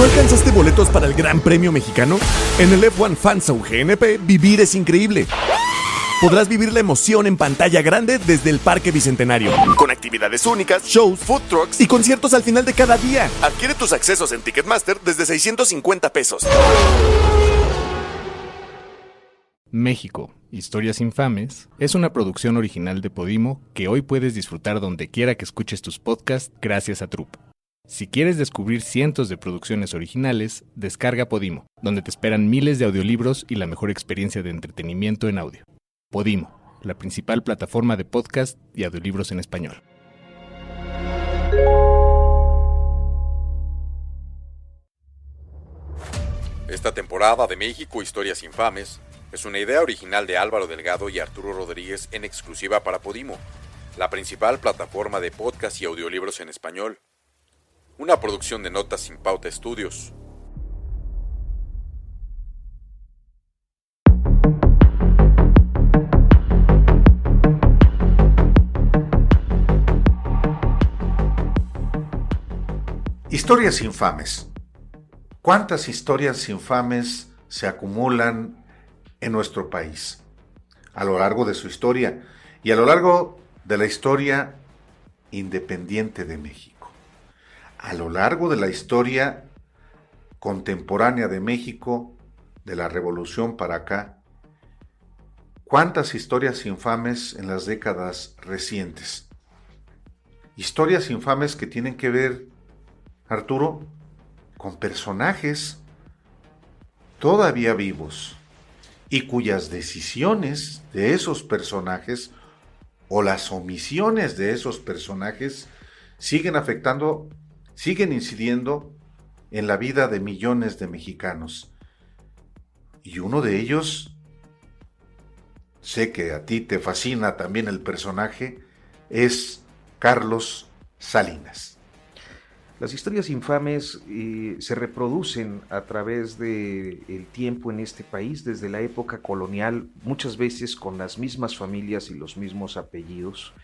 alcanzaste boletos para el Gran Premio Mexicano? En el F1 Fanzone GNP, vivir es increíble. Podrás vivir la emoción en pantalla grande desde el Parque Bicentenario, con actividades únicas, shows, food trucks y conciertos al final de cada día. Adquiere tus accesos en Ticketmaster desde 650 pesos. México, Historias Infames, es una producción original de Podimo que hoy puedes disfrutar donde quiera que escuches tus podcasts gracias a Troop. Si quieres descubrir cientos de producciones originales, descarga Podimo, donde te esperan miles de audiolibros y la mejor experiencia de entretenimiento en audio. Podimo, la principal plataforma de podcast y audiolibros en español. Esta temporada de México Historias Infames es una idea original de Álvaro Delgado y Arturo Rodríguez en exclusiva para Podimo, la principal plataforma de podcast y audiolibros en español. Una producción de Notas Sin Pauta Estudios. Historias infames. ¿Cuántas historias infames se acumulan en nuestro país a lo largo de su historia y a lo largo de la historia independiente de México? A lo largo de la historia contemporánea de México, de la Revolución para acá, ¿cuántas historias infames en las décadas recientes? Historias infames que tienen que ver, Arturo, con personajes todavía vivos y cuyas decisiones de esos personajes o las omisiones de esos personajes siguen afectando, siguen incidiendo en la vida de millones de mexicanos. Y uno de ellos, sé que a ti te fascina también el personaje, es Carlos Salinas. Las historias infames se reproducen a través del tiempo en este país, desde la época colonial, muchas veces con las mismas familias y los mismos apellidos,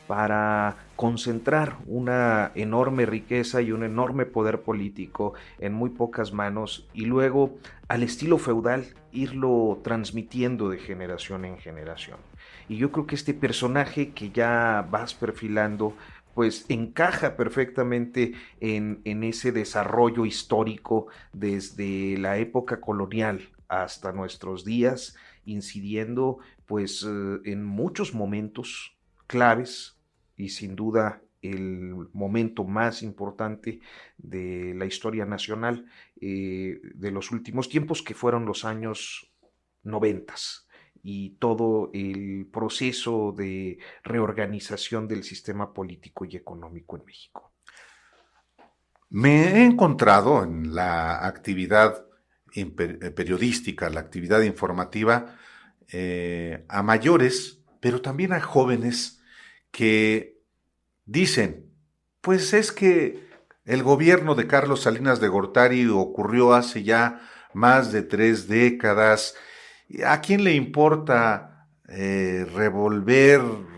para concentrar una enorme riqueza y un enorme poder político en muy pocas manos y luego, al estilo feudal, irlo transmitiendo de generación en generación. Y yo creo que este personaje que ya vas perfilando pues encaja perfectamente en ese desarrollo histórico desde la época colonial hasta nuestros días, incidiendo pues en muchos momentos claves y sin duda el momento más importante de la historia nacional de los últimos tiempos, que fueron los años 90 y todo el proceso de reorganización del sistema político y económico en México. Me he encontrado en la actividad periodística, la actividad informativa, a mayores, pero también a jóvenes que dicen, pues es que el gobierno de Carlos Salinas de Gortari ocurrió hace ya más de 3 décadas. ¿A quién le importa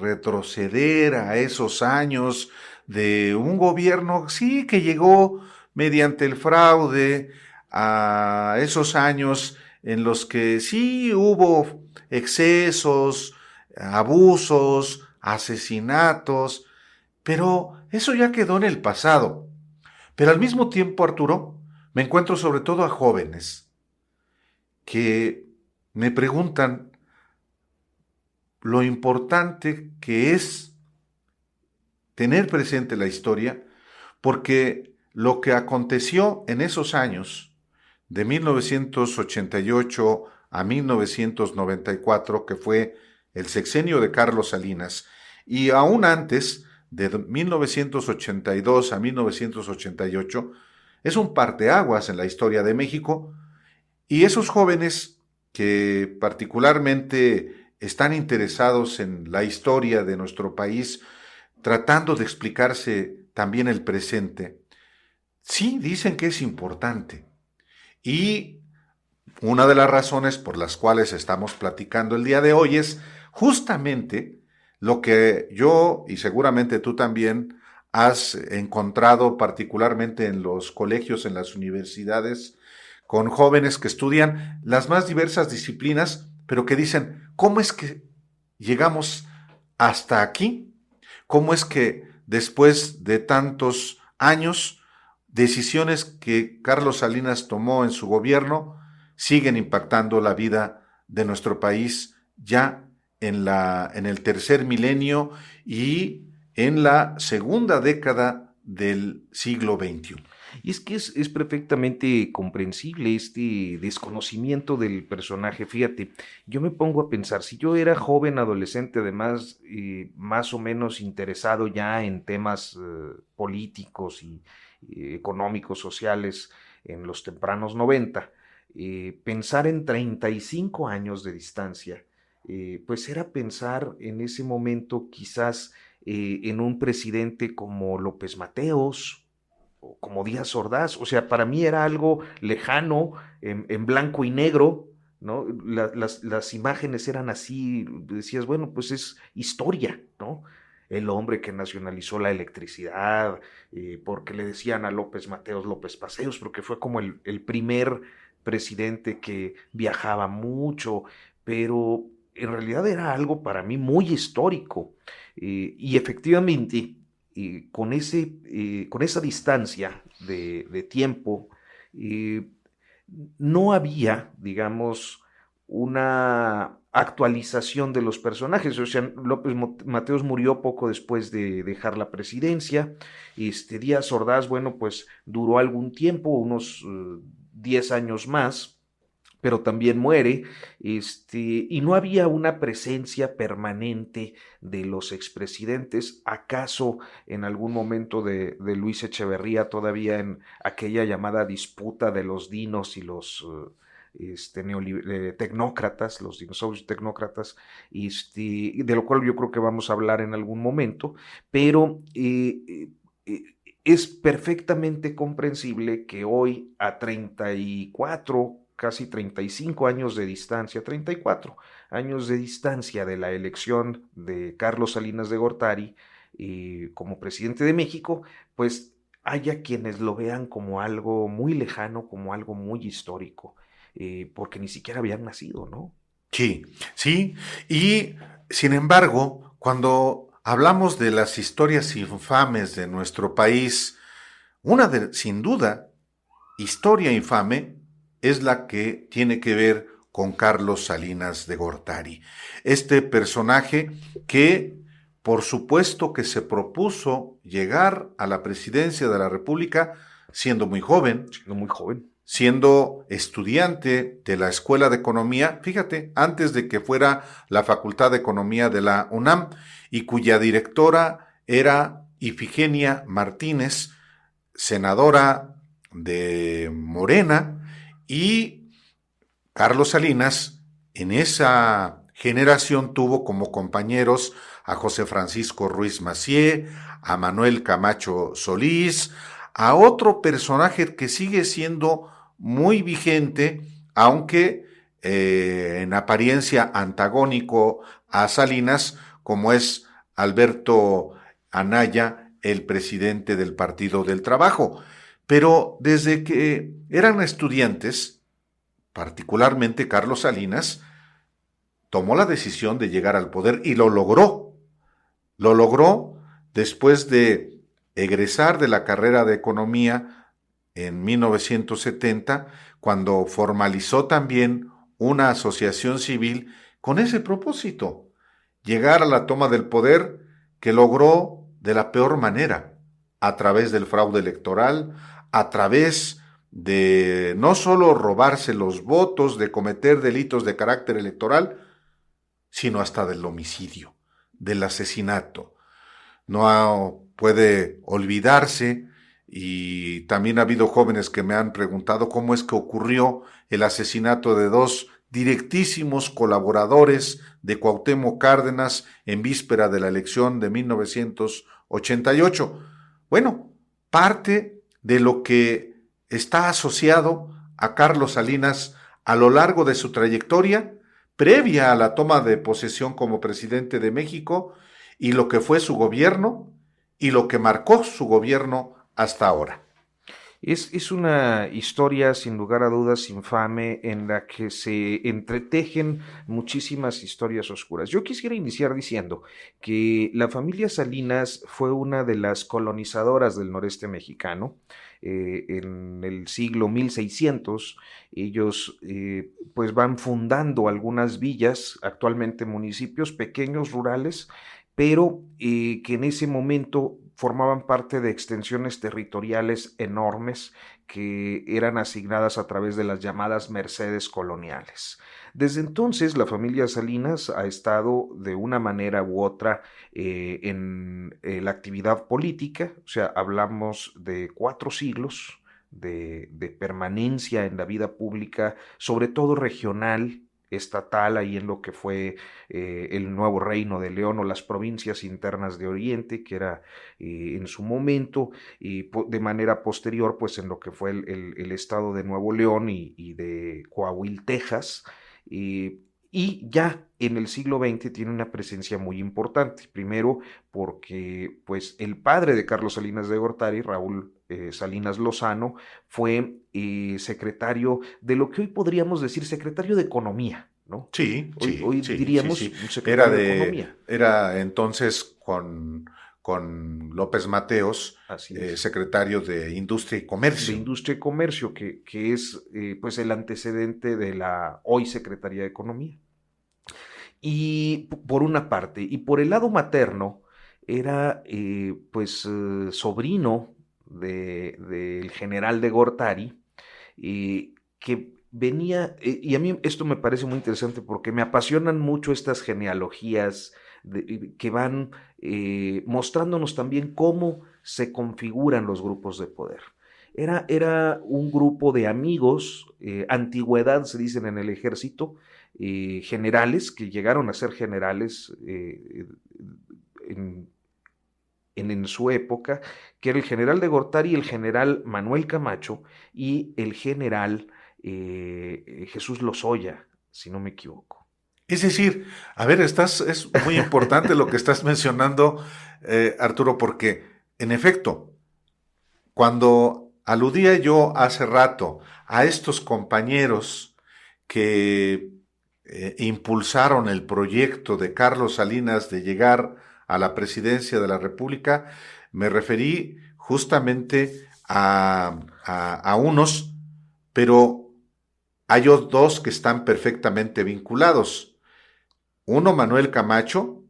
retroceder a esos años de un gobierno, sí, que llegó mediante el fraude, a esos años en los que sí hubo excesos, abusos, asesinatos, pero eso ya quedó en el pasado? Pero al mismo tiempo, Arturo, me encuentro sobre todo a jóvenes que me preguntan lo importante que es tener presente la historia, porque lo que aconteció en esos años, de 1988 a 1994, que fue el sexenio de Carlos Salinas, y aún antes, de 1982 a 1988, es un parteaguas en la historia de México, y esos jóvenes que particularmente están interesados en la historia de nuestro país, tratando de explicarse también el presente, sí dicen que es importante. Y una de las razones por las cuales estamos platicando el día de hoy es justamente lo que yo, y seguramente tú también, has encontrado particularmente en los colegios, en las universidades, con jóvenes que estudian las más diversas disciplinas, pero que dicen, ¿cómo es que llegamos hasta aquí? ¿Cómo es que después de tantos años, decisiones que Carlos Salinas tomó en su gobierno siguen impactando la vida de nuestro país ya en el tercer milenio y en la segunda década del siglo XXI? Y es que es perfectamente comprensible este desconocimiento del personaje. Fíjate, yo me pongo a pensar, si yo era joven, adolescente, además, más o menos interesado ya en temas políticos y económicos, sociales, en los tempranos 90, pensar en 35 años de distancia, pues era pensar en ese momento quizás en un presidente como López Mateos, o como Díaz Ordaz. O sea, para mí era algo lejano, en blanco y negro, ¿no? Las imágenes eran así, decías, bueno, pues es historia, ¿no? El hombre que nacionalizó la electricidad, porque le decían a López Mateos López Paseos, porque fue como el primer presidente que viajaba mucho, pero en realidad era algo para mí muy histórico. Y efectivamente, con esa distancia de tiempo, no había, digamos, una actualización de los personajes. O sea, López Mateos murió poco después de dejar la presidencia. Díaz Ordaz, bueno, pues duró algún tiempo, unos 10 años más, pero también muere, y no había una presencia permanente de los expresidentes. ¿Acaso en algún momento de Luis Echeverría, todavía en aquella llamada disputa de los dinos y los tecnócratas, los dinosaurios tecnócratas, de lo cual yo creo que vamos a hablar en algún momento, pero es perfectamente comprensible que hoy, a 34, casi 35 años de distancia, 34 años de distancia de la elección de Carlos Salinas de Gortari como presidente de México, pues haya quienes lo vean como algo muy lejano, como algo muy histórico, porque ni siquiera habían nacido, ¿no? Sí, sí, y sin embargo, cuando hablamos de las historias infames de nuestro país, sin duda, historia infame es la que tiene que ver con Carlos Salinas de Gortari. Este personaje que, por supuesto, que se propuso llegar a la presidencia de la República siendo muy joven. Siendo muy joven. Siendo estudiante de la Escuela de Economía, fíjate, antes de que fuera la Facultad de Economía de la UNAM, y cuya directora era Ifigenia Martínez, senadora de Morena, y Carlos Salinas en esa generación tuvo como compañeros a José Francisco Ruiz Massieu, a Manuel Camacho Solís, a otro personaje que sigue siendo muy vigente, aunque en apariencia antagónico a Salinas, como es Alberto Anaya, el presidente del Partido del Trabajo. Pero desde que eran estudiantes, particularmente Carlos Salinas, tomó la decisión de llegar al poder y lo logró. Lo logró después de egresar de la carrera de Economía en 1970, cuando formalizó también una asociación civil con ese propósito, llegar a la toma del poder, que logró de la peor manera, a través del fraude electoral, a través de no solo robarse los votos, de cometer delitos de carácter electoral, sino hasta del homicidio, del asesinato. No puede olvidarse, y también ha habido jóvenes que me han preguntado cómo es que ocurrió el asesinato de dos directísimos colaboradores de Cuauhtémoc Cárdenas en víspera de la elección de 1988. Bueno, parte de lo que está asociado a Carlos Salinas a lo largo de su trayectoria, previa a la toma de posesión como presidente de México, y lo que fue su gobierno, y lo que marcó su gobierno hasta ahora. Es una historia, sin lugar a dudas, infame, en la que se entretejen muchísimas historias oscuras. Yo quisiera iniciar diciendo que la familia Salinas fue una de las colonizadoras del noreste mexicano. En el siglo 1600, ellos pues van fundando algunas villas, actualmente municipios pequeños, rurales, pero que en ese momento formaban parte de extensiones territoriales enormes que eran asignadas a través de las llamadas mercedes coloniales. Desde entonces, la familia Salinas ha estado de una manera u otra en la actividad política, o sea, hablamos de 4 siglos de permanencia en la vida pública, sobre todo regional, estatal, ahí en lo que fue el Nuevo Reino de León o las provincias internas de Oriente, que era en su momento, y de manera posterior, pues en lo que fue el estado de Nuevo León y de Coahuila, Texas, y ya en el siglo XX tiene una presencia muy importante. Primero porque pues el padre de Carlos Salinas de Gortari, Raúl Salinas Lozano, fue secretario de lo que hoy podríamos decir secretario de Economía, ¿no? Sí, hoy diríamos sí. un secretario de Economía. Era entonces con López Mateos, secretario de Industria y Comercio. De Industria y Comercio, que es pues el antecedente de la hoy Secretaría de Economía. Y por una parte, y por el lado materno, era sobrino del general de Gortari, que venía, y a mí esto me parece muy interesante porque me apasionan mucho estas genealogías que van mostrándonos también cómo se configuran los grupos de poder. Era un grupo de amigos, antigüedad se dicen en el ejército, generales que llegaron a ser generales en su época, que era el general de Gortari, el general Manuel Camacho y el general Jesús Lozoya, si no me equivoco. Es decir, a ver, es muy importante lo que estás mencionando, Arturo, porque en efecto, cuando aludía yo hace rato a estos compañeros que impulsaron el proyecto de Carlos Salinas de llegar a la presidencia de la República, me referí justamente a unos, pero hay 2 que están perfectamente vinculados. Uno, Manuel Camacho,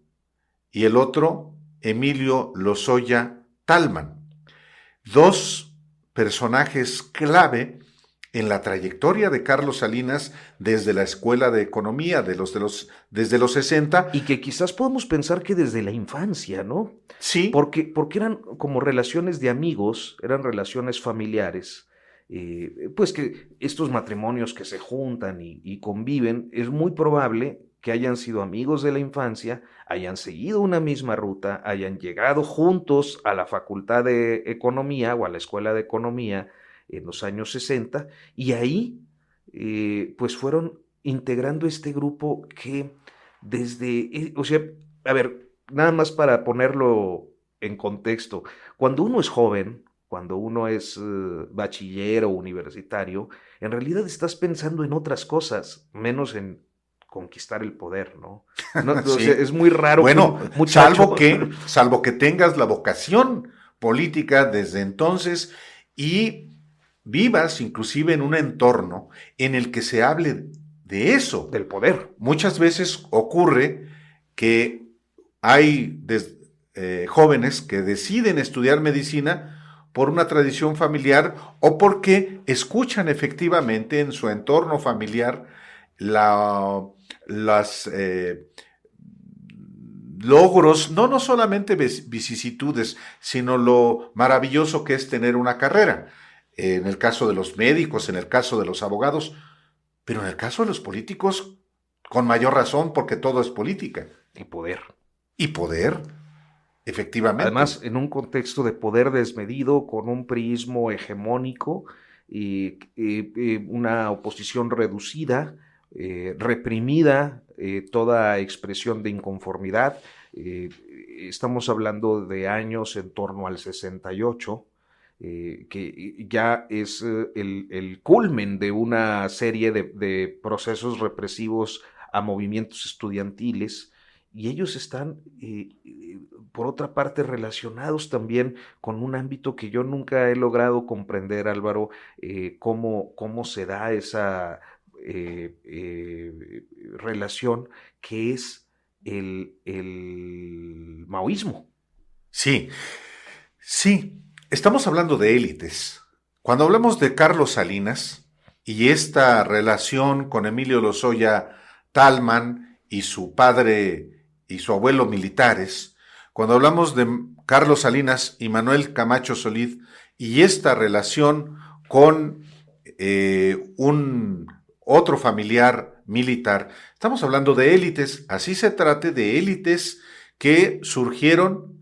y el otro, Emilio Lozoya Talman. 2 personajes clave en la trayectoria de Carlos Salinas desde la Escuela de Economía desde los 60. Y que quizás podemos pensar que desde la infancia, ¿no? Sí. Porque eran como relaciones de amigos, eran relaciones familiares. Pues que estos matrimonios que se juntan y conviven, es muy probable que hayan sido amigos de la infancia, hayan seguido una misma ruta, hayan llegado juntos a la Facultad de Economía o a la Escuela de Economía en los años 60, y ahí pues fueron integrando este grupo que desde, o sea, a ver, nada más para ponerlo en contexto, cuando uno es joven, cuando uno es bachiller o universitario, en realidad estás pensando en otras cosas, menos en conquistar el poder, ¿no? Sí. O sea, es muy raro. Bueno, salvo que tengas la vocación política desde entonces y vivas inclusive en un entorno en el que se hable de eso. Del poder. Muchas veces ocurre que hay jóvenes que deciden estudiar medicina por una tradición familiar o porque escuchan efectivamente en su entorno familiar los logros, no solamente vicisitudes, sino lo maravilloso que es tener una carrera. En el caso de los médicos, en el caso de los abogados, pero en el caso de los políticos, con mayor razón, porque todo es política. Y poder. Y poder, efectivamente. Además, en un contexto de poder desmedido, con un priismo hegemónico y una oposición reducida, reprimida toda expresión de inconformidad. Estamos hablando de años en torno al 68, que ya es el culmen de una serie de procesos represivos a movimientos estudiantiles, y ellos están, por otra parte, relacionados también con un ámbito que yo nunca he logrado comprender, Álvaro, cómo se da esa relación, que es el maoísmo. Sí, sí, estamos hablando de élites. Cuando hablamos de Carlos Salinas y esta relación con Emilio Lozoya Talman y su padre y su abuelo militares, cuando hablamos de Carlos Salinas y Manuel Camacho Solís y esta relación con un otro familiar militar, estamos hablando de élites, así se trate de élites que surgieron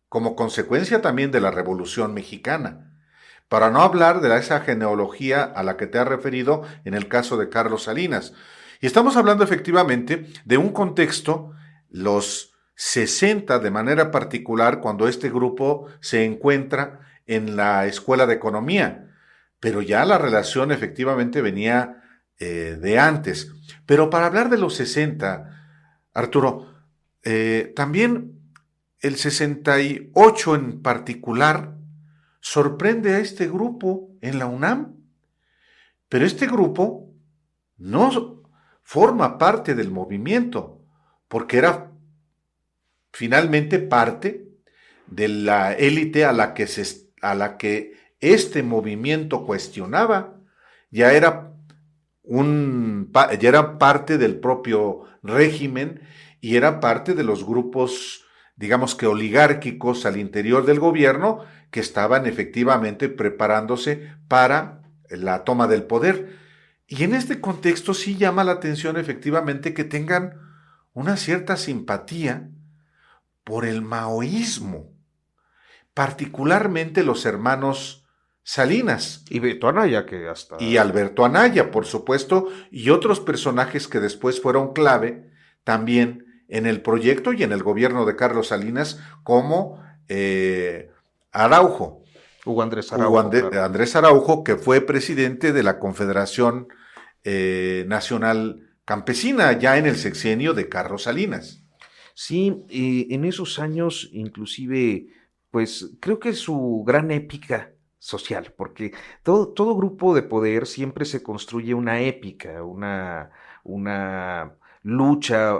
como consecuencia también de la Revolución Mexicana, para no hablar de esa genealogía a la que te has referido en el caso de Carlos Salinas. Y estamos hablando efectivamente de un contexto, los 60 de manera particular, cuando este grupo se encuentra en la Escuela de Economía, pero ya la relación efectivamente venía de antes. Pero para hablar de los 60, Arturo, también el 68 en particular sorprende a este grupo en la UNAM, pero este grupo no forma parte del movimiento, porque era finalmente parte de la élite a la que este movimiento cuestionaba. Ya era parte del propio régimen y era parte de los grupos, digamos que oligárquicos al interior del gobierno, que estaban efectivamente preparándose para la toma del poder. Y en este contexto sí llama la atención efectivamente que tengan una cierta simpatía por el maoísmo, particularmente los hermanos Salinas. Y Beto Anaya, que hasta... Y Alberto Anaya, por supuesto, y otros personajes que después fueron clave también en el proyecto y en el gobierno de Carlos Salinas, como Araujo. Hugo Andrés Araujo. Claro. Andrés Araujo, que fue presidente de la Confederación Nacional Campesina, ya en el sexenio de Carlos Salinas. Sí, en esos años, inclusive, pues creo que su gran épica social, porque todo grupo de poder siempre se construye una épica, una lucha,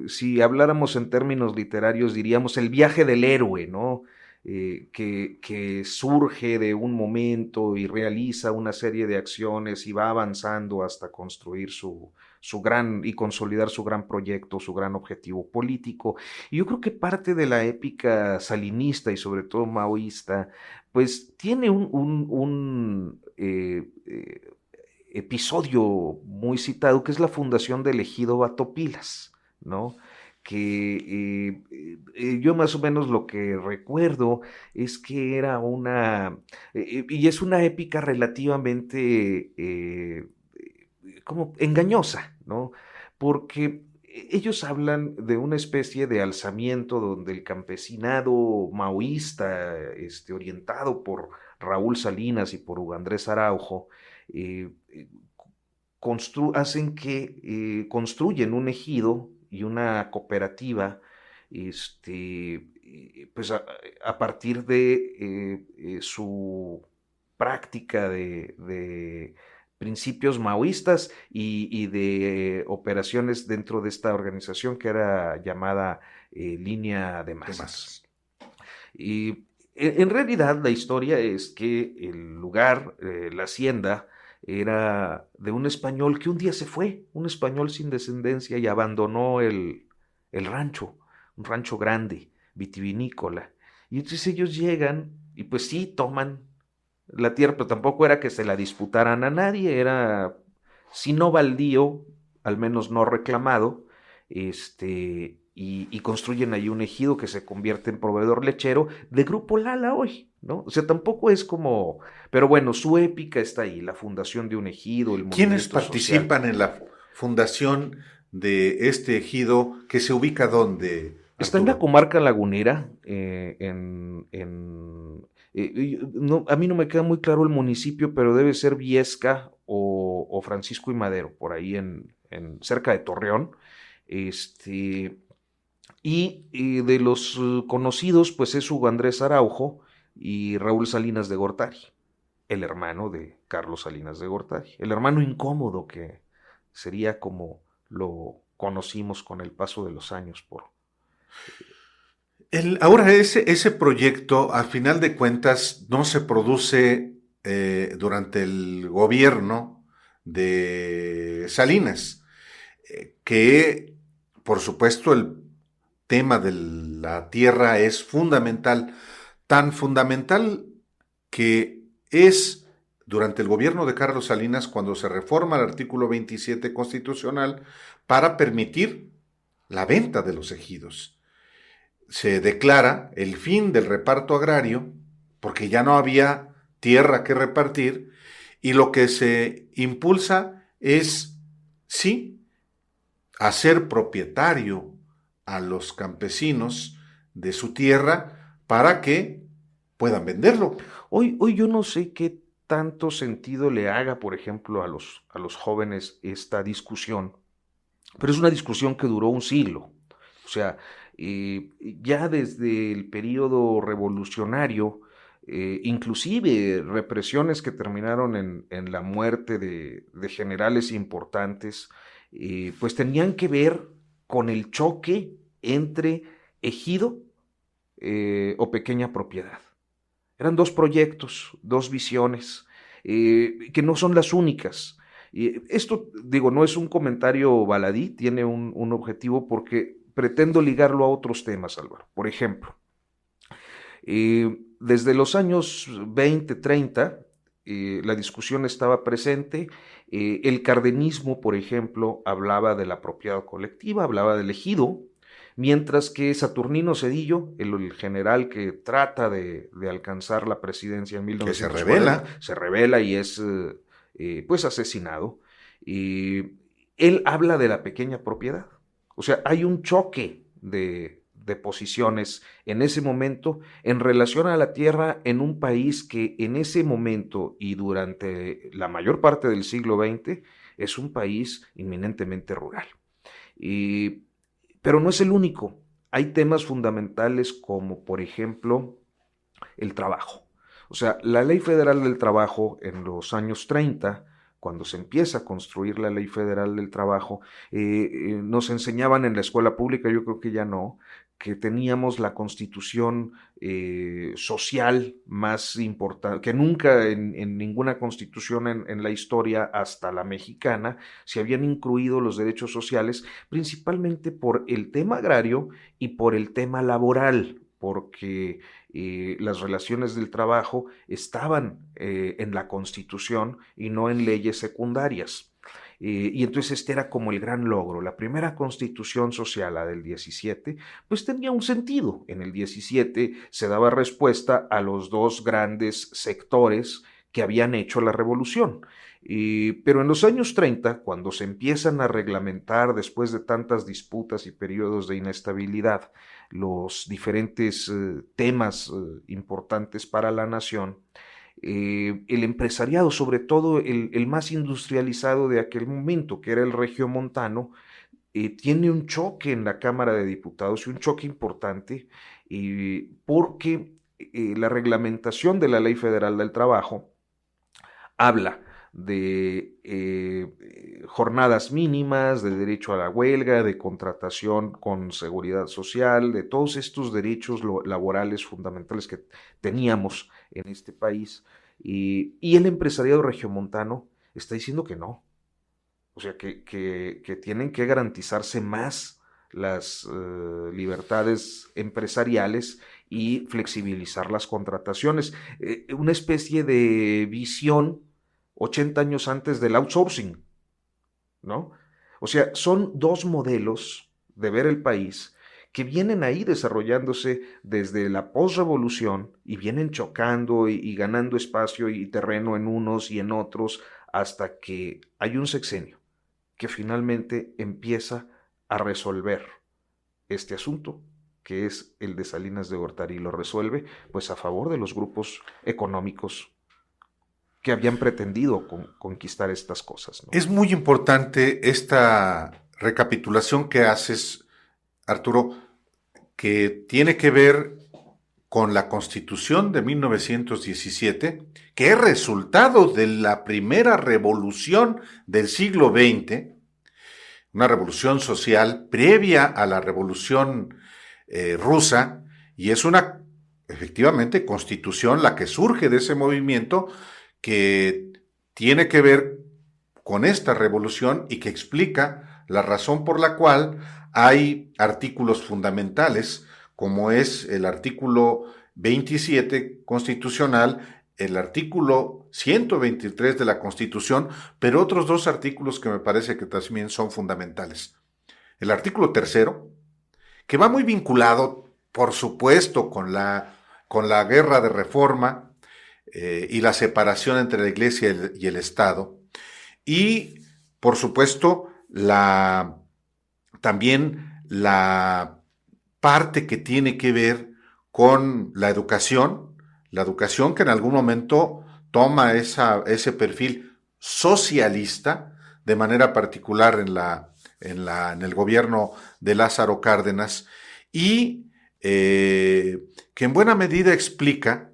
si habláramos en términos literarios diríamos el viaje del héroe, ¿no? Que surge de un momento y realiza una serie de acciones y va avanzando hasta construir su gran y consolidar su gran proyecto, su gran objetivo político. Y yo creo que parte de la épica salinista y sobre todo maoísta, pues tiene un episodio muy citado, que es la fundación del ejido Batopilas, ¿no? Que yo más o menos lo que recuerdo es que era y es una épica relativamente como engañosa, ¿no? Porque ellos hablan de una especie de alzamiento donde el campesinado maoísta, orientado por Raúl Salinas y por Hugo Andrés Araujo, construyen un ejido y una cooperativa, pues a partir de su práctica de principios maoístas y de operaciones dentro de esta organización que era llamada Línea de Masas. Y en realidad la historia es que el lugar, la hacienda, era de un español que un día se fue, un español sin descendencia, y abandonó el rancho, un rancho grande, vitivinícola. Y entonces ellos llegan y pues sí, toman la tierra, pero tampoco era que se la disputaran a nadie, era, si no baldío, al menos no reclamado, y y construyen ahí un ejido que se convierte en proveedor lechero de Grupo Lala hoy, ¿no? O sea, tampoco es como, pero bueno, su épica está ahí, la fundación de un ejido, el ¿Quiénes movimiento social. participan en la fundación de este ejido que se ubica dónde, Está en la Arturo? comarca lagunera, no, a mí no me queda muy claro el municipio, pero debe ser Viesca o Francisco y Madero, por ahí cerca de Torreón. Este, y de los conocidos, pues es Hugo Andrés Araujo y Raúl Salinas de Gortari, el hermano de Carlos Salinas de Gortari, el hermano incómodo que sería como lo conocimos con el paso de los años por... Ahora, ese proyecto, a final de cuentas, no se produce durante el gobierno de Salinas, que, por supuesto, el tema de la tierra es fundamental, tan fundamental que es durante el gobierno de Carlos Salinas cuando se reforma el artículo 27 constitucional para permitir la venta de los ejidos. Se declara el fin del reparto agrario porque ya no había tierra que repartir y lo que se impulsa es, sí, hacer propietario a los campesinos de su tierra para que puedan venderlo. Hoy yo no sé qué tanto sentido le haga, por ejemplo, a los jóvenes esta discusión, pero es una discusión que duró un siglo. O sea, ya desde el periodo revolucionario, inclusive represiones que terminaron en la muerte de generales importantes, pues tenían que ver con el choque entre ejido o pequeña propiedad. Eran dos proyectos, dos visiones, que no son las únicas. Esto, digo, no es un comentario baladí, tiene un objetivo porque pretendo ligarlo a otros temas, Álvaro. Por ejemplo, desde los años 20, 30, la discusión estaba presente. El cardenismo, por ejemplo, hablaba de la propiedad colectiva, hablaba del ejido, mientras que Saturnino Cedillo, el general que trata de alcanzar la presidencia en 1940, se revela y es pues asesinado. Él habla de la pequeña propiedad. O sea, hay un choque de posiciones en ese momento en relación a la tierra en un país que en ese momento y durante la mayor parte del siglo XX es un país inminentemente rural. Pero no es el único. Hay temas fundamentales como, por ejemplo, el trabajo. O sea, la Ley Federal del Trabajo en los años 30, cuando se empieza a construir la Ley Federal del Trabajo, nos enseñaban en la escuela pública, yo creo que ya no, que teníamos la constitución social más importante, que nunca en ninguna constitución en la historia hasta la mexicana se habían incluido los derechos sociales, principalmente por el tema agrario y por el tema laboral, porque las relaciones del trabajo estaban en la Constitución y no en leyes secundarias. Y entonces este era como el gran logro. La primera constitución social, la del 17, pues tenía un sentido. En el 17 se daba respuesta a los dos grandes sectores que habían hecho la revolución. Pero en los años 30, cuando se empiezan a reglamentar después de tantas disputas y periodos de inestabilidad, los diferentes temas importantes para la nación, el empresariado, sobre todo el más industrializado de aquel momento, que era el regiomontano, tiene un choque en la Cámara de Diputados y un choque importante porque la reglamentación de la Ley Federal del Trabajo habla de jornadas mínimas, de derecho a la huelga, de contratación con seguridad social, de todos estos derechos laborales fundamentales que teníamos en este país. Y el empresariado regiomontano está diciendo que no. O sea, que tienen que garantizarse más las libertades empresariales y flexibilizar las contrataciones. Una especie de visión 80 años antes del outsourcing, ¿no? O sea, son dos modelos de ver el país que vienen ahí desarrollándose desde la posrevolución y vienen chocando y ganando espacio y terreno en unos y en otros hasta que hay un sexenio que finalmente empieza a resolver este asunto, que es el de Salinas de Gortari, y lo resuelve pues a favor de los grupos económicos que habían pretendido conquistar estas cosas, ¿no? Es muy importante esta recapitulación que haces, Arturo, que tiene que ver con la Constitución de 1917, que es resultado de la primera revolución del siglo XX, una revolución social previa a la revolución rusa, y es una, efectivamente, constitución la que surge de ese movimiento que tiene que ver con esta revolución y que explica la razón por la cual hay artículos fundamentales, como es el artículo 27 constitucional, el artículo 123 de la Constitución, pero otros dos artículos que me parece que también son fundamentales. El artículo 3, que va muy vinculado, por supuesto, con la guerra de reforma y la separación entre la Iglesia y el Estado, y, por supuesto, también la parte que tiene que ver con la educación que en algún momento toma ese perfil socialista, de manera particular en el gobierno de Lázaro Cárdenas, y que en buena medida explica,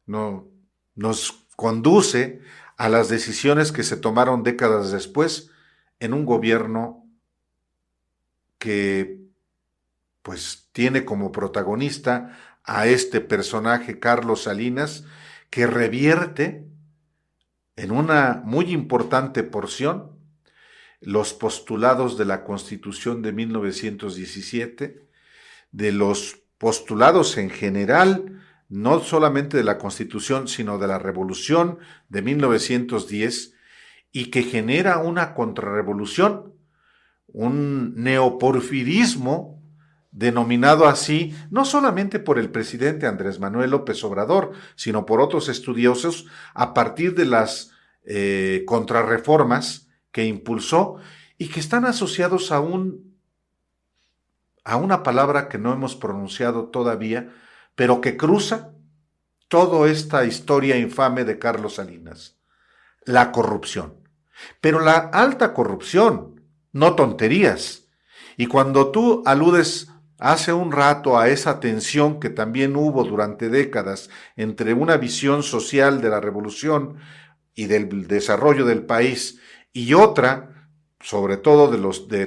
nos conduce a las decisiones que se tomaron décadas después en un gobierno que pues tiene como protagonista a este personaje, Carlos Salinas, que revierte en una muy importante porción los postulados de la Constitución de 1917, de los postulados en general, no solamente de la Constitución, sino de la Revolución de 1910, y que genera una contrarrevolución, un neoporfirismo, denominado así no solamente por el presidente Andrés Manuel López Obrador, sino por otros estudiosos, a partir de las contrarreformas que impulsó y que están asociados a una palabra que no hemos pronunciado todavía, pero que cruza toda esta historia infame de Carlos Salinas: la corrupción. Pero la alta corrupción, no tonterías. Y cuando tú aludes hace un rato a esa tensión que también hubo durante décadas entre una visión social de la revolución y del desarrollo del país y otra, sobre todo de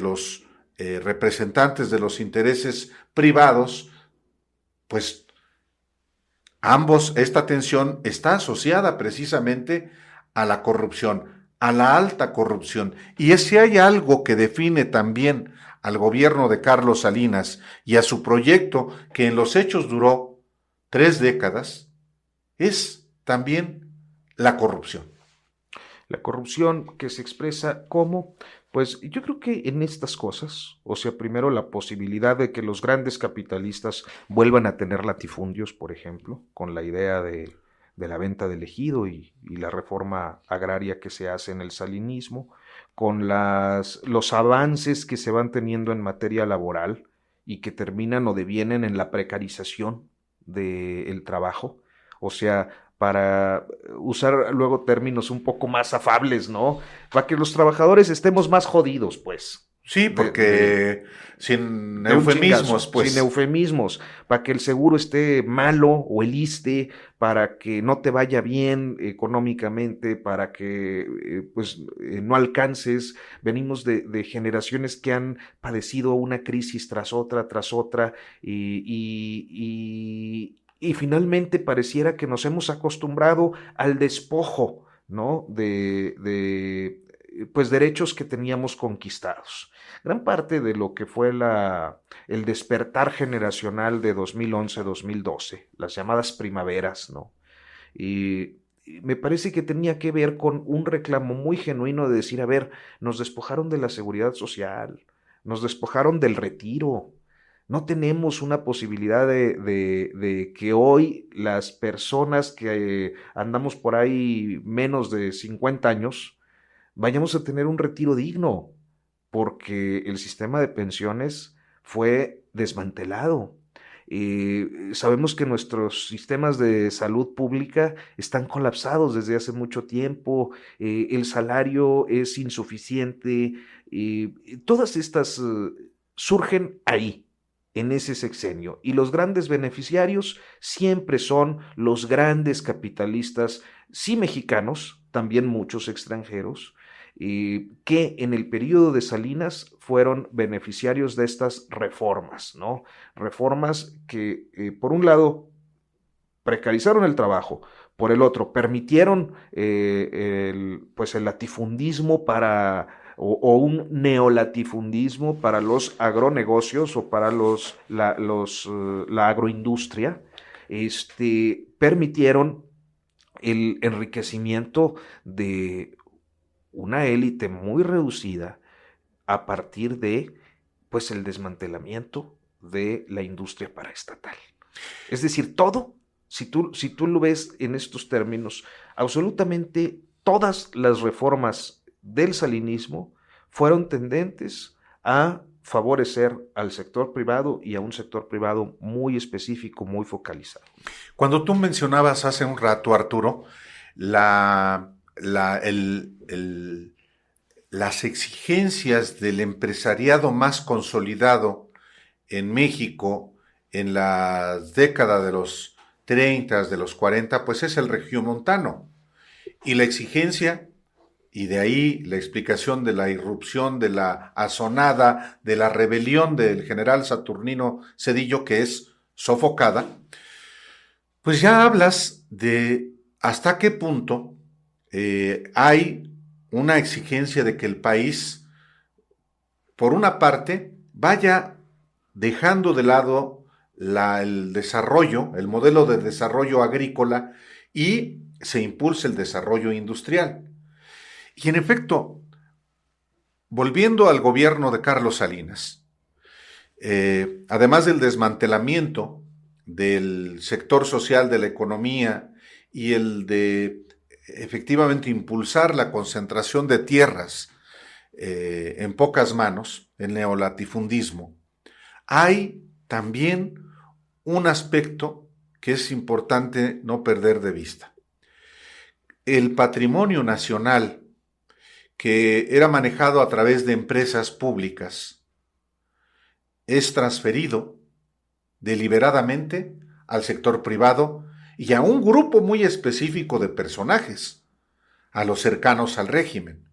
los representantes de los intereses privados, pues esta tensión está asociada precisamente a la corrupción, a la alta corrupción. Y si hay algo que define también al gobierno de Carlos Salinas y a su proyecto, que en los hechos duró 3 décadas, es también la corrupción. La corrupción que se expresa como, pues yo creo que en estas cosas, o sea, primero la posibilidad de que los grandes capitalistas vuelvan a tener latifundios, por ejemplo, con la idea de la venta del ejido y la reforma agraria que se hace en el salinismo, con los avances que se van teniendo en materia laboral y que terminan o devienen en la precarización del trabajo, o sea, para usar luego términos un poco más afables, ¿no? Para que los trabajadores estemos más jodidos, pues. Sí, porque sin eufemismos, pues. Sin eufemismos, para que el seguro esté malo o el ISSSTE, para que no te vaya bien económicamente, para que no alcances. Venimos de generaciones que han padecido una crisis tras otra, y finalmente pareciera que nos hemos acostumbrado al despojo, ¿no? de derechos que teníamos conquistados. Gran parte de lo que fue el despertar generacional de 2011-2012, las llamadas primaveras, ¿no? Y me parece que tenía que ver con un reclamo muy genuino de decir, a ver, nos despojaron de la seguridad social, nos despojaron del retiro, No tenemos una posibilidad de que hoy las personas que andamos por ahí menos de 50 años vayamos a tener un retiro digno, porque el sistema de pensiones fue desmantelado. Sabemos que nuestros sistemas de salud pública están colapsados desde hace mucho tiempo, el salario es insuficiente, todas estas surgen ahí, en ese sexenio, y los grandes beneficiarios siempre son los grandes capitalistas, sí mexicanos, también muchos extranjeros, que en el periodo de Salinas fueron beneficiarios de estas reformas, ¿no? Reformas que, por un lado, precarizaron el trabajo, por el otro, permitieron pues el latifundismo o un neolatifundismo para los agronegocios o para la agroindustria, permitieron el enriquecimiento de una élite muy reducida a partir de, pues, el desmantelamiento de la industria paraestatal. Es decir, todo, si tú lo ves en estos términos, absolutamente todas las reformas del salinismo fueron tendentes a favorecer al sector privado y a un sector privado muy específico, muy focalizado. Cuando tú mencionabas hace un rato, Arturo, las exigencias del empresariado más consolidado en México en la década de los 30, de los 40, pues es el regiomontano. Y la exigencia, y de ahí la explicación de la irrupción, de la asonada, de la rebelión del general Saturnino Cedillo, que es sofocada, pues ya hablas de hasta qué punto hay una exigencia de que el país, por una parte, vaya dejando de lado el desarrollo, el modelo de desarrollo agrícola, y se impulse el desarrollo industrial. Y en efecto, volviendo al gobierno de Carlos Salinas, además del desmantelamiento del sector social de la economía y el de efectivamente impulsar la concentración de tierras en pocas manos, el neolatifundismo, hay también un aspecto que es importante no perder de vista. El patrimonio nacional, que era manejado a través de empresas públicas, es transferido deliberadamente al sector privado y a un grupo muy específico de personajes, a los cercanos al régimen.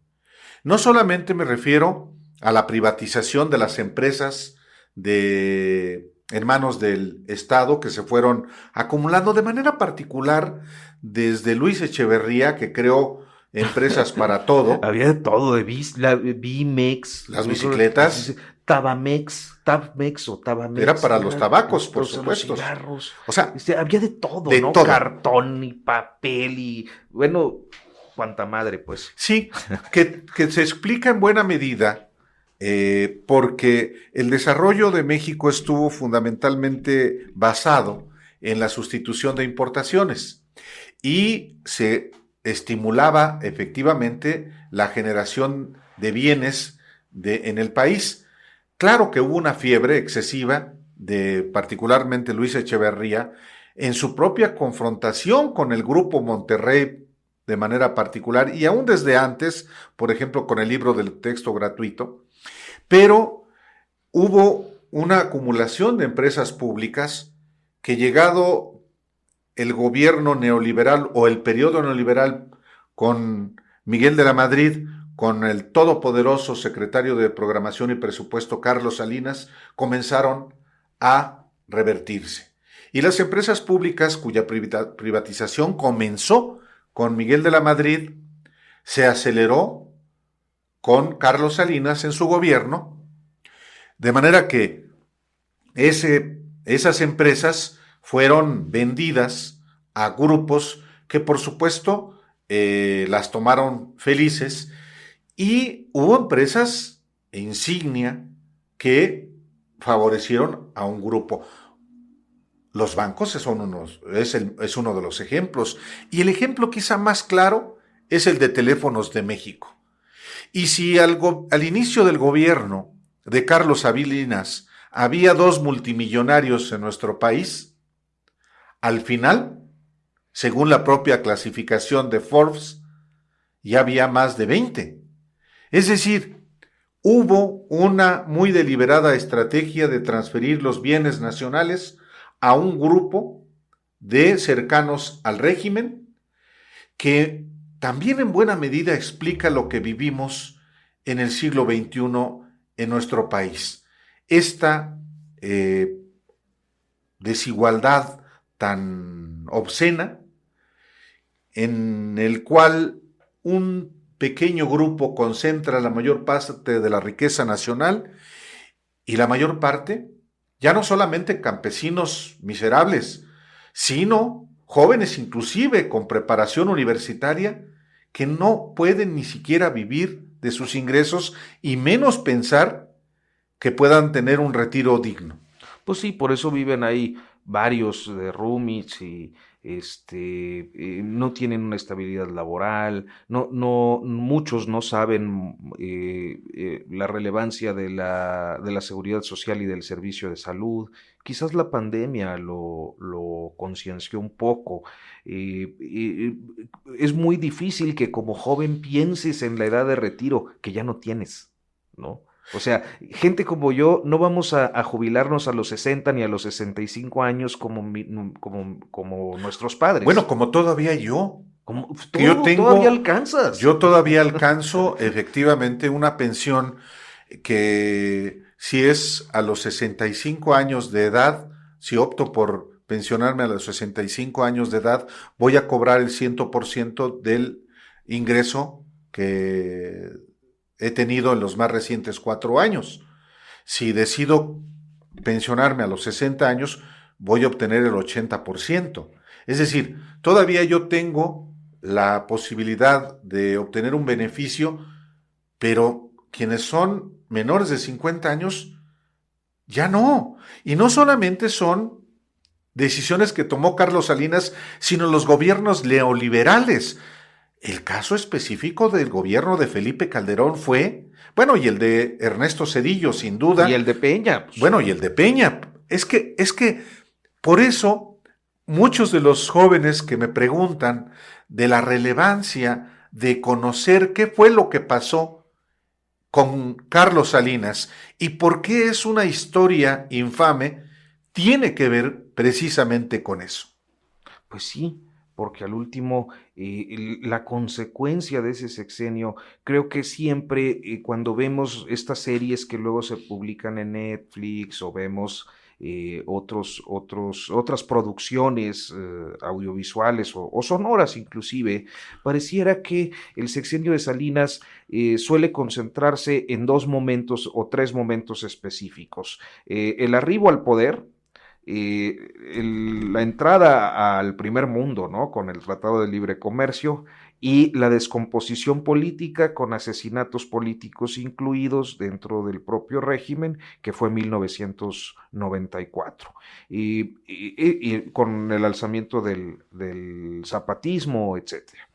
No solamente me refiero a la privatización de las empresas en manos del Estado que se fueron acumulando de manera particular desde Luis Echeverría, que creó empresas para todo. Había de todo, de Bimex, las bicicletas, Tabamex o Tabamex. Era para los tabacos, por supuesto. Los cigarros. O sea, había de todo, de ¿no? todo. Cartón y papel y, bueno, cuanta madre, pues. Sí, que se explica en buena medida porque el desarrollo de México estuvo fundamentalmente basado en la sustitución de importaciones y se estimulaba efectivamente la generación de bienes en el país. Claro que hubo una fiebre excesiva de particularmente Luis Echeverría en su propia confrontación con el Grupo Monterrey de manera particular y aún desde antes, por ejemplo, con el libro del texto gratuito, pero hubo una acumulación de empresas públicas que, llegado el gobierno neoliberal o el periodo neoliberal con Miguel de la Madrid, con el todopoderoso secretario de Programación y Presupuesto Carlos Salinas, comenzaron a revertirse. Y las empresas públicas cuya privatización comenzó con Miguel de la Madrid, se aceleró con Carlos Salinas en su gobierno, de manera que esas empresas fueron vendidas a grupos que, por supuesto, las tomaron felices, y hubo empresas insignia que favorecieron a un grupo. Los bancos es uno de los ejemplos. Y el ejemplo quizá más claro es el de Teléfonos de México. Y si al inicio del gobierno de Carlos Salinas había 2 multimillonarios en nuestro país, al final, según la propia clasificación de Forbes, ya había más de 20. Es decir, hubo una muy deliberada estrategia de transferir los bienes nacionales a un grupo de cercanos al régimen que también en buena medida explica lo que vivimos en el siglo XXI en nuestro país. Esta desigualdad tan obscena en el cual un pequeño grupo concentra la mayor parte de la riqueza nacional y la mayor parte, ya no solamente campesinos miserables, sino jóvenes inclusive con preparación universitaria que no pueden ni siquiera vivir de sus ingresos y menos pensar que puedan tener un retiro digno. Pues sí, por eso viven ahí varios roomies y no tienen una estabilidad laboral, muchos no saben la relevancia de la seguridad social y del servicio de salud. Quizás la pandemia lo concienció un poco. Es muy difícil que como joven pienses en la edad de retiro que ya no tienes, ¿no? O sea, gente como yo no vamos a jubilarnos a los 60 ni a los 65 años como nuestros padres. Bueno, como todavía yo. Todavía alcanzas. Yo todavía alcanzo efectivamente una pensión que si es a los 65 años de edad, si opto por pensionarme a los 65 años de edad, voy a cobrar el 100% del ingreso que he tenido en los más recientes 4 años. Si decido pensionarme a los 60 años, voy a obtener el 80%. Es decir, todavía yo tengo la posibilidad de obtener un beneficio, pero quienes son menores de 50 años, ya no. Y no solamente son decisiones que tomó Carlos Salinas, sino los gobiernos neoliberales. El caso específico del gobierno de Felipe Calderón fue, bueno, y el de Ernesto Zedillo, sin duda. Y el de Peña. Pues. Bueno, y el de Peña. Es que por eso muchos de los jóvenes que me preguntan de la relevancia de conocer qué fue lo que pasó con Carlos Salinas y por qué es una historia infame, tiene que ver precisamente con eso. Pues sí. Porque al último, la consecuencia de ese sexenio, creo que siempre cuando vemos estas series que luego se publican en Netflix o vemos otras producciones audiovisuales o sonoras inclusive, pareciera que el sexenio de Salinas suele concentrarse en 2 momentos o 3 momentos específicos. El arribo al poder, la entrada al primer mundo, ¿no? Con el Tratado de Libre Comercio y la descomposición política con asesinatos políticos incluidos dentro del propio régimen, que fue 1994, y con el alzamiento del zapatismo, etcétera.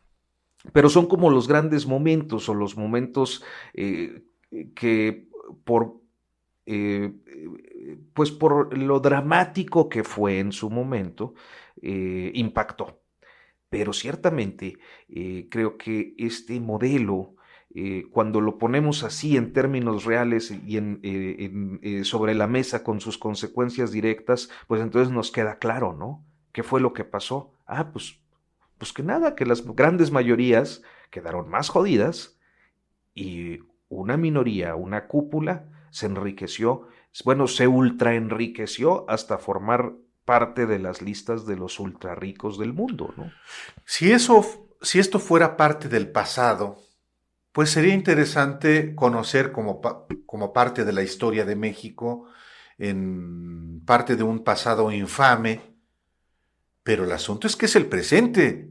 Pero son como los grandes momentos o los momentos que pues por lo dramático que fue en su momento, impactó. Pero ciertamente creo que este modelo, cuando lo ponemos así en términos reales y sobre la mesa con sus consecuencias directas, pues entonces nos queda claro, ¿no? ¿Qué fue lo que pasó? Pues que nada, que las grandes mayorías quedaron más jodidas y una minoría, una cúpula, se enriqueció, bueno, se ultraenriqueció hasta formar parte de las listas de los ultra ricos del mundo, ¿no? Si esto fuera parte del pasado, pues sería interesante conocer como parte de la historia de México, en parte de un pasado infame, pero el asunto es que es el presente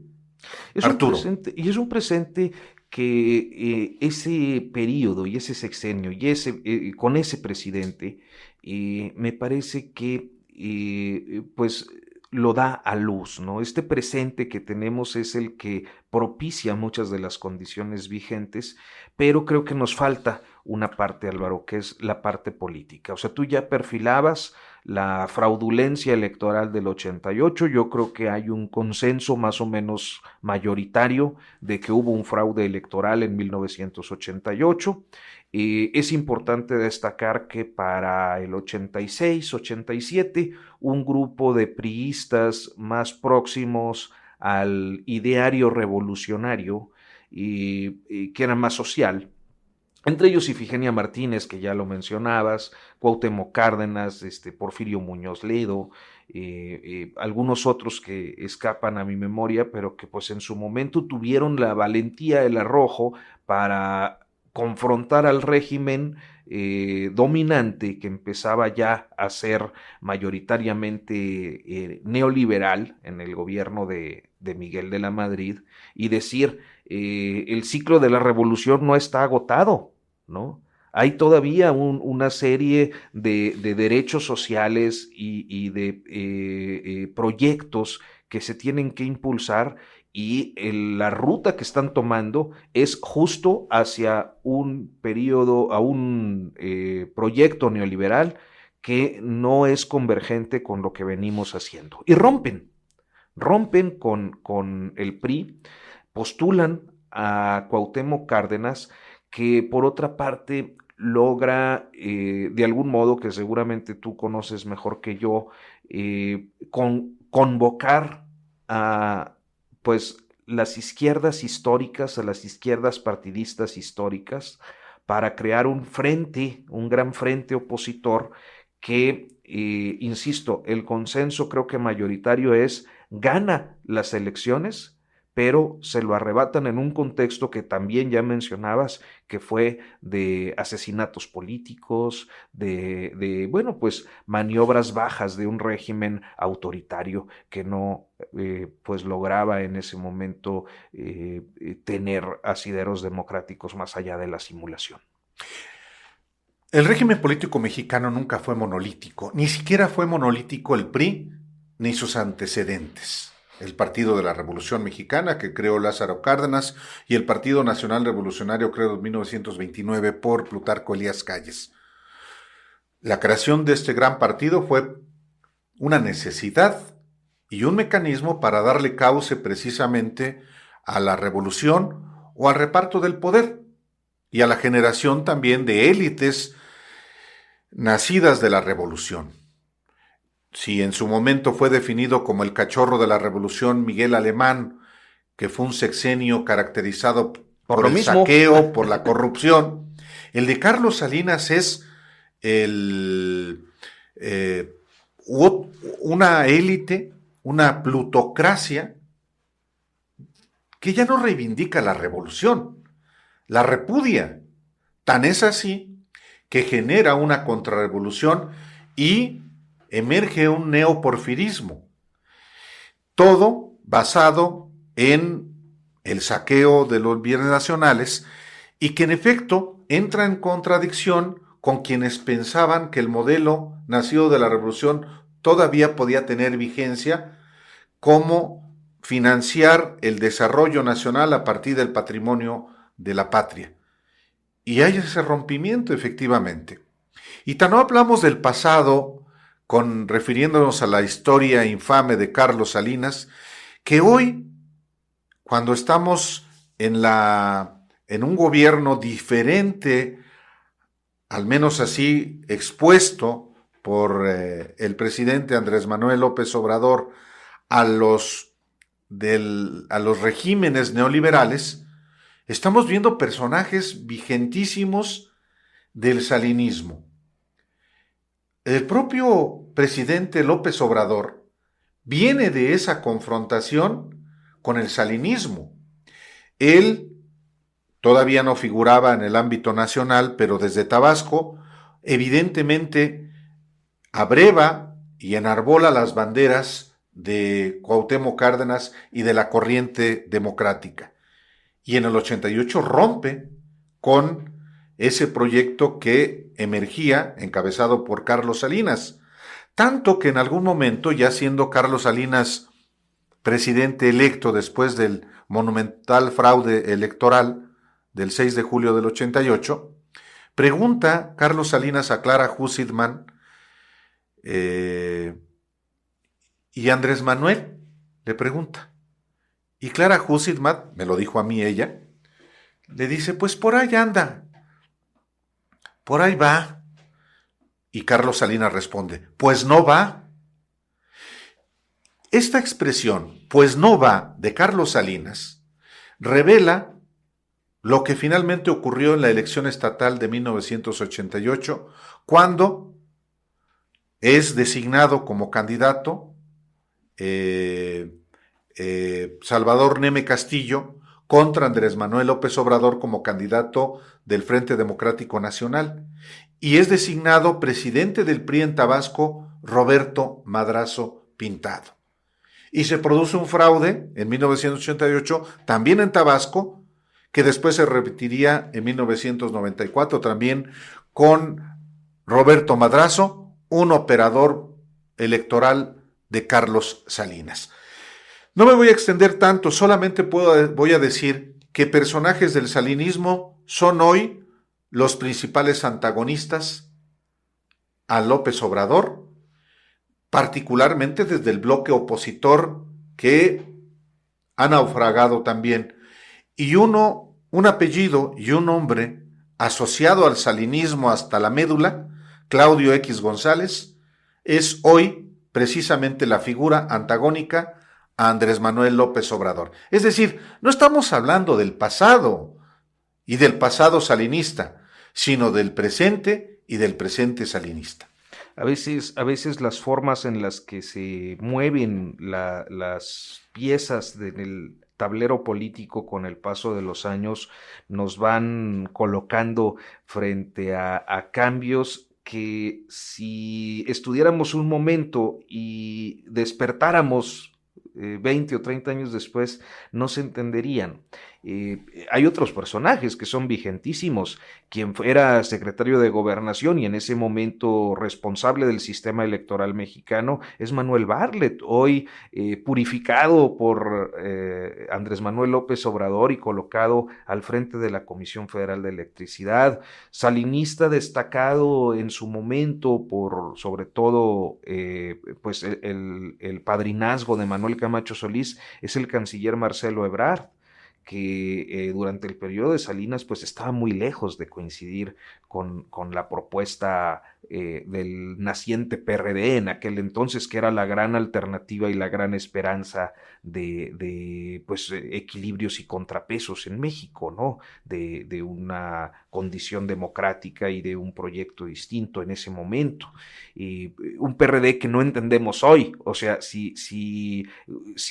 Arturo. Y es un presente que ese periodo y ese sexenio y con ese presidente me parece que pues lo da a luz, ¿no? Este presente que tenemos es el que propicia muchas de las condiciones vigentes, pero creo que nos falta una parte, Álvaro, que es la parte política. O sea, tú ya perfilabas la fraudulencia electoral del 88, yo creo que hay un consenso más o menos mayoritario de que hubo un fraude electoral en 1988. Es importante destacar que para el 86, 87, un grupo de priistas más próximos al ideario revolucionario que era más social, entre ellos Ifigenia Martínez, que ya lo mencionabas, Cuauhtémoc Cárdenas, Porfirio Muñoz Ledo, algunos otros que escapan a mi memoria, pero que pues en su momento tuvieron la valentía, el arrojo para confrontar al régimen dominante que empezaba ya a ser mayoritariamente neoliberal en el gobierno de Miguel de la Madrid y decir el ciclo de la revolución no está agotado, ¿no? Hay todavía una serie de derechos sociales y de proyectos que se tienen que impulsar y la ruta que están tomando es justo hacia un periodo, a un proyecto neoliberal que no es convergente con lo que venimos haciendo. Y rompen con el PRI, postulan a Cuauhtémoc Cárdenas, que por otra parte logra de algún modo, que seguramente tú conoces mejor que yo, convocar a pues las izquierdas históricas, a las izquierdas partidistas históricas, para crear un gran frente opositor que, insisto, el consenso creo que mayoritario es gana las elecciones, pero se lo arrebatan en un contexto que también ya mencionabas, que fue de asesinatos políticos, bueno, pues maniobras bajas de un régimen autoritario que no pues lograba en ese momento tener asideros democráticos más allá de la simulación. El régimen político mexicano nunca fue monolítico, ni siquiera fue monolítico el PRI ni sus antecedentes. El Partido de la Revolución Mexicana, que creó Lázaro Cárdenas, y el Partido Nacional Revolucionario, creado en 1929 por Plutarco Elías Calles. La creación de este gran partido fue una necesidad y un mecanismo para darle cauce precisamente a la revolución o al reparto del poder y a la generación también de élites nacidas de la revolución. Si en su momento fue definido como el cachorro de la revolución Miguel Alemán, que fue un sexenio caracterizado por el saqueo, por la corrupción, el de Carlos Salinas es una élite, una plutocracia que ya no reivindica la revolución, la repudia. Tan es así que genera una contrarrevolución y emerge un neoporfirismo, todo basado en el saqueo de los bienes nacionales y que en efecto entra en contradicción con quienes pensaban que el modelo nacido de la revolución todavía podía tener vigencia, como financiar el desarrollo nacional a partir del patrimonio de la patria. Y hay ese rompimiento efectivamente. Y tan no hablamos del pasado, refiriéndonos a la historia infame de Carlos Salinas, que hoy, cuando estamos en un gobierno diferente, al menos así expuesto por el presidente Andrés Manuel López Obrador, a los regímenes neoliberales, estamos viendo personajes vigentísimos del salinismo. El propio presidente López Obrador viene de esa confrontación con el salinismo. Él todavía no figuraba en el ámbito nacional, pero desde Tabasco, evidentemente abreva y enarbola las banderas de Cuauhtémoc Cárdenas y de la corriente democrática. Y en el 88 rompe con ese proyecto que emergía, encabezado por Carlos Salinas. Tanto que en algún momento, ya siendo Carlos Salinas presidente electo después del monumental fraude electoral del 6 de julio del 88, pregunta Carlos Salinas a Clara Hussidman, y Andrés Manuel le pregunta. Y Clara Hussidman, me lo dijo a mí ella, le dice, pues por ahí anda, por ahí va. Y Carlos Salinas responde, pues no va. Esta expresión, pues no va, de Carlos Salinas, revela lo que finalmente ocurrió en la elección estatal de 1988, cuando es designado como candidato Salvador Neme Castillo contra Andrés Manuel López Obrador como candidato del Frente Democrático Nacional, y es designado presidente del PRI en Tabasco Roberto Madrazo Pintado. Y se produce un fraude en 1988, también en Tabasco, que después se repetiría en 1994, también con Roberto Madrazo, un operador electoral de Carlos Salinas. No me voy a extender tanto, solamente voy a decir que personajes del salinismo son hoy los principales antagonistas a López Obrador, particularmente desde el bloque opositor que ha naufragado también. Y un apellido y un nombre asociado al salinismo hasta la médula, Claudio X González, es hoy precisamente la figura antagónica a Andrés Manuel López Obrador. Es decir, no estamos hablando del pasado y del pasado salinista, sino del presente y del presente salinista. A veces las formas en las que se mueven las piezas del tablero político con el paso de los años nos van colocando frente a cambios que, si estudiáramos un momento y despertáramos 20 o 30 años después, no se entenderían. Hay otros personajes que son vigentísimos. Quien era secretario de Gobernación y en ese momento responsable del sistema electoral mexicano es Manuel Bartlett, hoy purificado por Andrés Manuel López Obrador y colocado al frente de la Comisión Federal de Electricidad, salinista destacado en su momento por, sobre todo, pues el padrinazgo de Manuel Camacho Solís, es el canciller Marcelo Ebrard, que durante el periodo de Salinas pues estaba muy lejos de coincidir con la propuesta del naciente PRD en aquel entonces, que era la gran alternativa y la gran esperanza de pues equilibrios y contrapesos en México, ¿no? De una condición democrática y de un proyecto distinto en ese momento. Un PRD que no entendemos hoy. O sea, si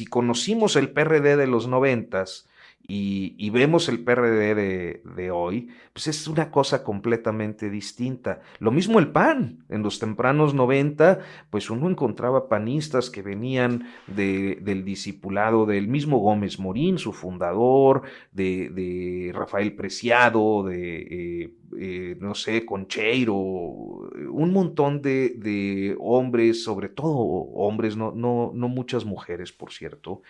conocimos el PRD de los 90s y vemos el PRD de hoy, pues es una cosa completamente distinta. Lo mismo el PAN. En los tempranos 90, pues uno encontraba panistas que venían del discipulado del mismo Gómez Morín, su fundador, de Rafael Preciado, no sé, Concheiro, un montón de hombres, sobre todo hombres, no muchas mujeres, por cierto,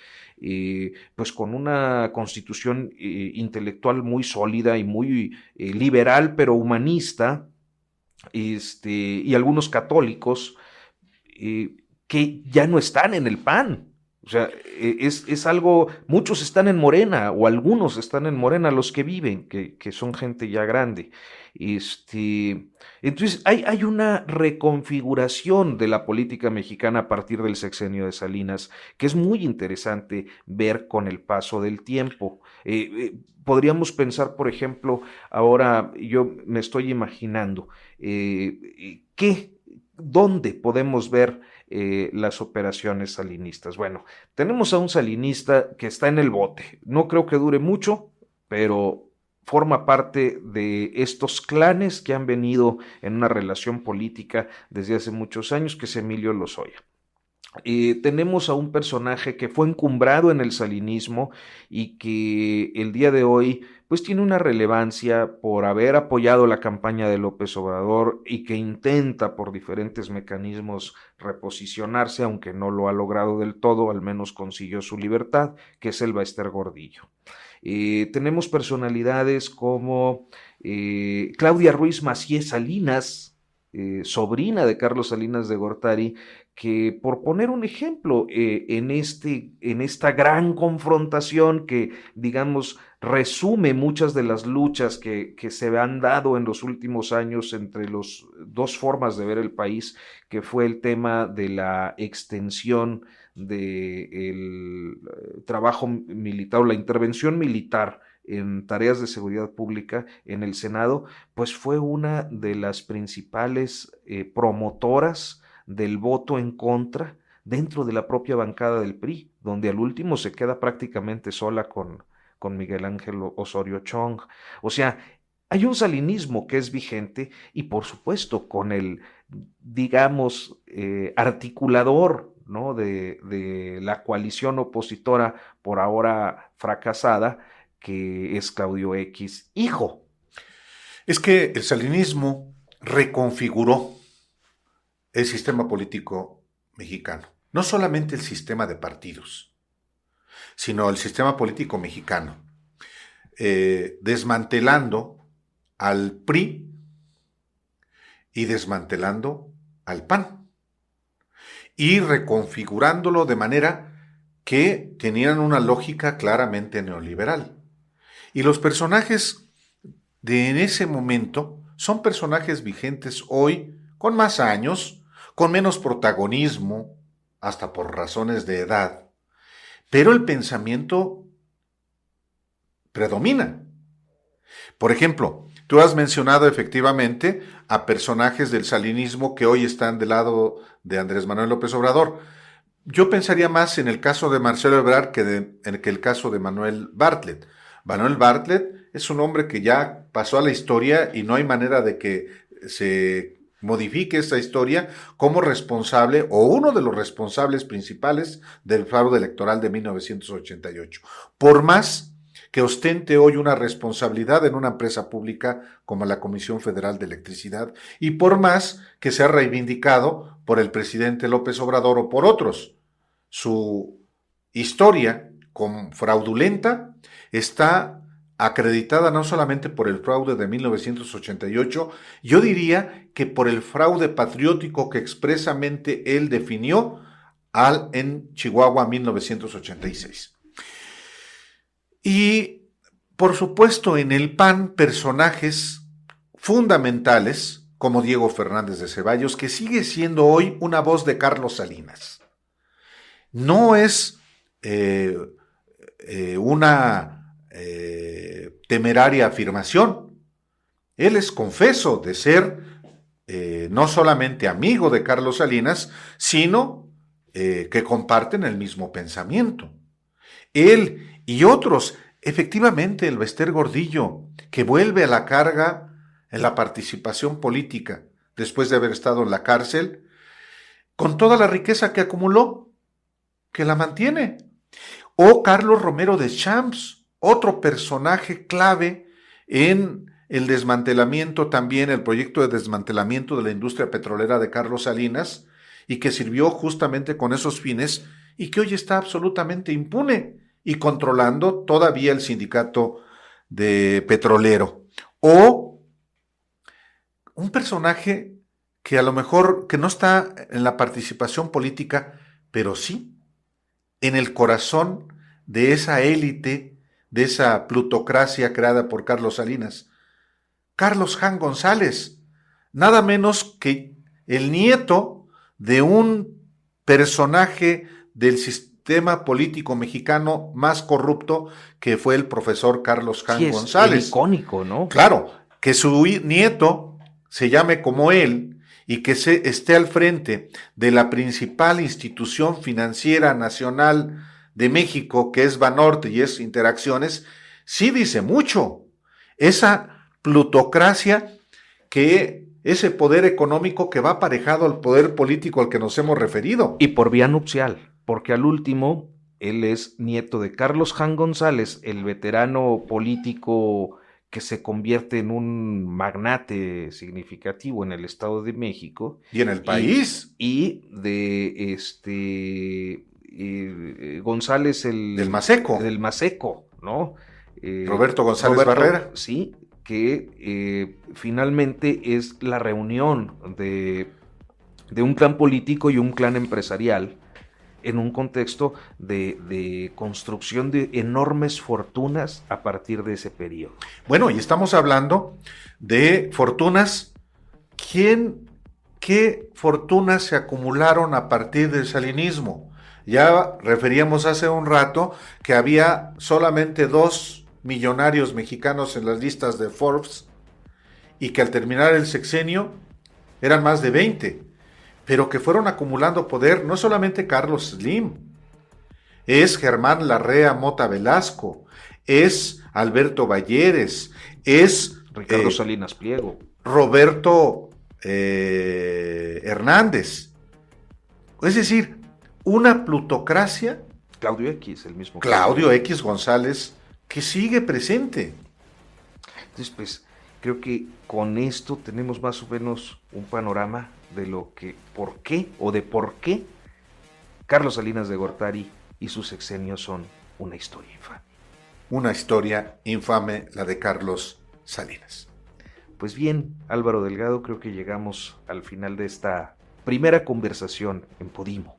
pues con una constitución intelectual muy sólida y muy liberal, pero humanista, y algunos católicos que ya no están en el PAN. O sea, es algo, muchos están en Morena, o algunos están en Morena, los que viven, que son gente ya grande. Entonces hay una reconfiguración de la política mexicana a partir del sexenio de Salinas, que es muy interesante ver con el paso del tiempo. Podríamos pensar, por ejemplo, ahora yo me estoy imaginando, ¿dónde podemos ver las operaciones salinistas? Bueno, tenemos a un salinista que está en el bote. No creo que dure mucho, pero forma parte de estos clanes que han venido en una relación política desde hace muchos años, que es Emilio Lozoya. Tenemos a un personaje que fue encumbrado en el salinismo y que el día de hoy pues tiene una relevancia por haber apoyado la campaña de López Obrador y que intenta por diferentes mecanismos reposicionarse, aunque no lo ha logrado del todo, al menos consiguió su libertad, que es el Bester Gordillo. Tenemos personalidades como Claudia Ruiz Macié Salinas, sobrina de Carlos Salinas de Gortari, que por poner un ejemplo, en esta gran confrontación que, digamos, resume muchas de las luchas que se han dado en los últimos años entre las dos formas de ver el país, que fue el tema de la extensión del trabajo militar o la intervención militar en tareas de seguridad pública en el Senado, pues fue una de las principales promotoras del voto en contra dentro de la propia bancada del PRI, donde al último se queda prácticamente sola con Miguel Ángel Osorio Chong. O sea, hay un salinismo que es vigente y por supuesto con el, digamos, articulador, ¿no?, de la coalición opositora por ahora fracasada, que es Claudio X, hijo. Es que el salinismo reconfiguró el sistema político mexicano. No solamente el sistema de partidos, sino el sistema político mexicano, desmantelando al PRI y desmantelando al PAN y reconfigurándolo de manera que tenían una lógica claramente neoliberal. Y los personajes de en ese momento son personajes vigentes hoy, con más años, con menos protagonismo, hasta por razones de edad, pero el pensamiento predomina. Por ejemplo, tú has mencionado efectivamente a personajes del salinismo que hoy están del lado de Andrés Manuel López Obrador. Yo pensaría más en el caso de Marcelo Ebrard que el caso de Manuel Bartlett. Manuel Bartlett es un hombre que ya pasó a la historia y no hay manera de que se modifique esta historia como responsable o uno de los responsables principales del fraude electoral de 1988. Por más que ostente hoy una responsabilidad en una empresa pública como la Comisión Federal de Electricidad y por más que sea reivindicado por el presidente López Obrador o por otros, su historia como fraudulenta está acreditada no solamente por el fraude de 1988, yo diría que por el fraude patriótico que expresamente él definió en Chihuahua 1986. Y, por supuesto, en el PAN, personajes fundamentales, como Diego Fernández de Ceballos, que sigue siendo hoy una voz de Carlos Salinas. No es una temeraria afirmación. Él es confeso de ser no solamente amigo de Carlos Salinas, sino que comparten el mismo pensamiento. Él y otros, efectivamente el Bester Gordillo, que vuelve a la carga en la participación política después de haber estado en la cárcel, con toda la riqueza que acumuló, que la mantiene. O Carlos Romero Deschamps, otro personaje clave en el desmantelamiento también, el proyecto de desmantelamiento de la industria petrolera de Carlos Salinas, y que sirvió justamente con esos fines, y que hoy está absolutamente impune y controlando todavía el sindicato de petrolero. O un personaje que a lo mejor que no está en la participación política, pero sí en el corazón de esa élite, de esa plutocracia creada por Carlos Salinas. Carlos Jan González, nada menos que el nieto de un personaje del sistema político mexicano más corrupto que fue el profesor Carlos Jan González. Es icónico, ¿no? Claro, que su nieto se llame como él y que esté al frente de la principal institución financiera nacional de México, que es Banorte y es Interacciones, sí dice mucho. Esa plutocracia que ese poder económico que va aparejado al poder político al que nos hemos referido. Y por vía nupcial, porque al último, él es nieto de Carlos Jan González, el veterano político que se convierte en un magnate significativo en el Estado de México. Y en el país. Y de González del Maceco. Del Maceco, ¿no? Roberto González Barrera. Sí, que finalmente es la reunión de un clan político y un clan empresarial en un contexto de construcción de enormes fortunas a partir de ese periodo. Bueno, y estamos hablando de fortunas. ¿Qué fortunas se acumularon a partir del salinismo? Ya referíamos hace un rato que había solamente 2 millonarios mexicanos en las listas de Forbes y que al terminar el sexenio eran más de 20, pero que fueron acumulando poder. No solamente Carlos Slim, es Germán Larrea Mota Velasco, es Alberto Balleres, es Ricardo Salinas Pliego, Roberto Hernández. Es decir, una plutocracia. Claudio X, el mismo. Claudio X González, que sigue presente. Entonces, pues, creo que con esto tenemos más o menos un panorama de lo que, por qué Carlos Salinas de Gortari y sus sexenios son una historia infame. Una historia infame, la de Carlos Salinas. Pues bien, Álvaro Delgado, creo que llegamos al final de esta primera conversación en Podimo.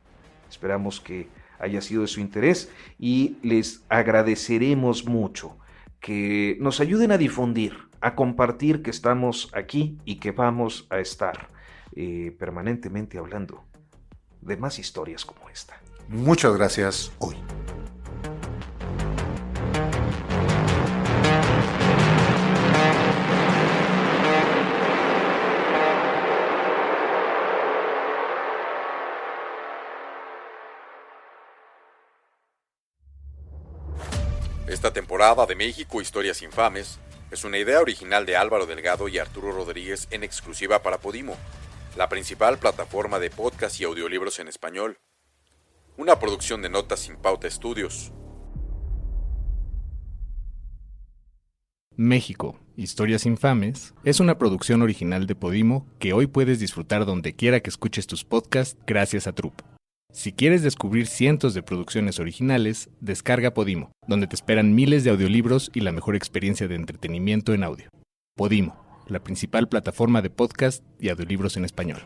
Esperamos que haya sido de su interés y les agradeceremos mucho que nos ayuden a difundir, a compartir que estamos aquí y que vamos a estar permanentemente hablando de más historias como esta. Muchas gracias hoy. Esta temporada de México Historias Infames es una idea original de Álvaro Delgado y Arturo Rodríguez en exclusiva para Podimo, la principal plataforma de podcast y audiolibros en español. Una producción de Notas sin Pauta Estudios. México, Historias Infames, es una producción original de Podimo que hoy puedes disfrutar donde quiera que escuches tus podcasts gracias a Troop. Si quieres descubrir cientos de producciones originales, descarga Podimo, donde te esperan miles de audiolibros y la mejor experiencia de entretenimiento en audio. Podimo, la principal plataforma de podcast y audiolibros en español.